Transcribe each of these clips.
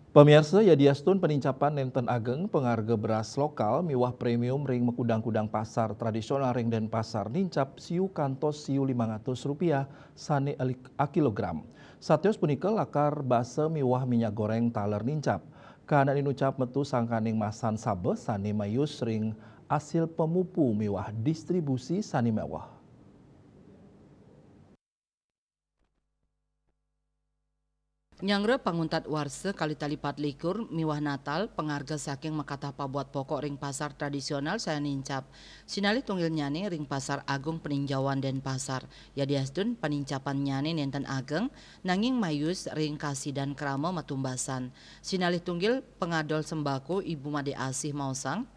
Pemirsa Yadiastun penincapan nenten ageng pengarga beras lokal miwah premium ring mekudang-kudang pasar tradisional ring dan pasar nincap siu kantos siu Rp500 sane a kilogram. Satios punika lakar basa miwah minyak goreng taler nincap. Kana dinucap metu sangkaning masan sabe sane mayus ring asil pemupu miwah distribusi sane mewah. Nyangre panguntat warse kali talipat likur miwah Natal pengarga saking makatah pabuat pokok ring pasar tradisional saya nincap. Sinali tunggil nyane ring pasar agung peninjauan dan pasar. Yadiastun penincapan nyane nenten ageng nanging mayus ring kasih dan kramo matumbasan. Sinali tunggil pengadol sembako Ibu Made Asih Mausang.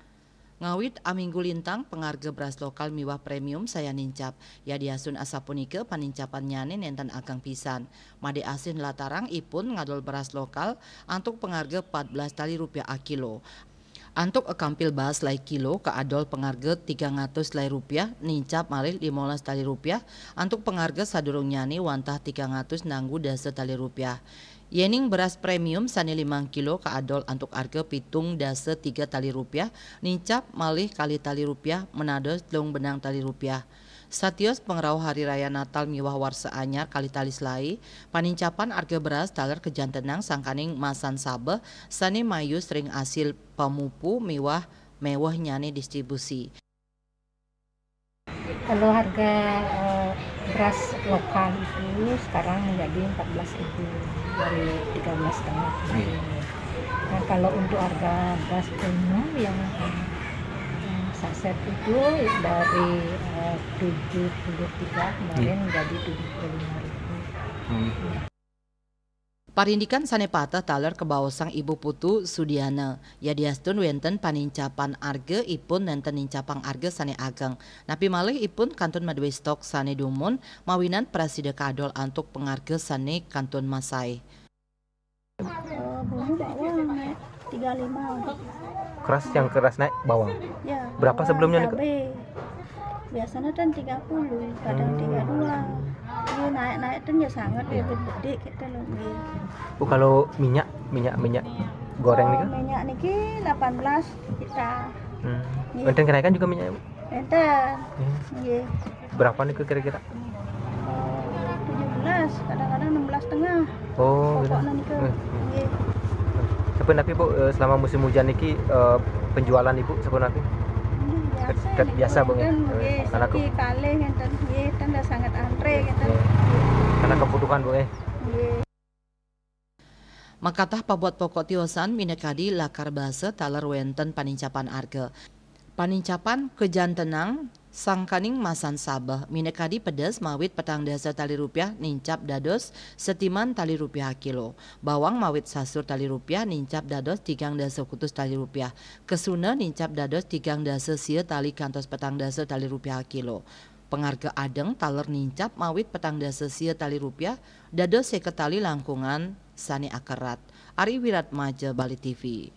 Ngawit aminggu lintang pengarga beras lokal miwah premium saya nincap. Yadiasun asapunike panincapan nyane nenten agang pisan. Made asin latarang ipun ngadol beras lokal antuk pengarga 14 tali rupiah a kilo. Antuk ekampil bas lai kilo ke adol pengarga 300 lai rupiah nincap malih 15 tali rupiah antuk pengarga sadurung nyani wantah 300 nanggu dasa tali rupiah. Yening beras premium sani 5 kilo ke adol antuk harga pitung dasa 3 tali rupiah nincap malih kali tali rupiah menados telung benang tali rupiah. Satios pengrau hari raya Natal miwah warsa anyar kali tali selai panincapan harga beras taler kejantenang sangkaning masan sabe sani mayu sering asil pemupu miwah mewah nyane distribusi. Kalau harga beras lokal itu sekarang menjadi 14.000 dari 13,5 kemarin. Nah, kalau untuk harga beras premium yang saset itu dari 73 kemarin menjadi 75.000. Parindikan sanepata taler kebawasang Ibu Putu Sudiana. Yadiastun wenten panincapan arge ipun nenten nincapang arge sane ageng. Napi malih ipun kantun madwe stok sane dumun mawinan prasida kadol antuk pengarge sane kantun Masai. Bumbu bawang naik 35. Keras yang keras naik bawang. Ya, Berapa bawang sebelumnya nih, Kak? cabai. Biasanya kan 30, kadang 32. Ini naik-naik kan ya sangat ya gede kita loh. Kalau minyak goreng nih kan? Minyak niki 18 kita. Iya. Enten kenaikan juga minyak, Bu? Enten. Nggih. Berapa nih kira-kira? 17, kadang-kadang 16,5. Oh, gitu. Pokoknya niku. Nggih. Sebenarnya Bu, selama musim hujan niki penjualan Ibu sebenarnya biasa Bu ya. Nggih, Karena sepi kalih enten nggih, enten sangat antre enten. karena kebutuhan Bu ya. Nggih. Makatah pabuat pokok tiosan minekadi lakar basa taler wenten panincapan arge. Panincapan kejantenang sangkaning masan sabah minekadi pedes mawit petang dasa tali rupiah nincap dados setiman tali rupiah kilo. Bawang mawit sasur tali rupiah nincap dados 3 dasa kutus tali rupiah. Kesuna nincap dados 3 dasa sia tali kantos petang dasa tali rupiah kilo. Pengarga adeng taler nincap mawit petang dasa sia tali rupiah dados 50 tali langkungan sani akerat. Ari Wiratmaja Bali TV.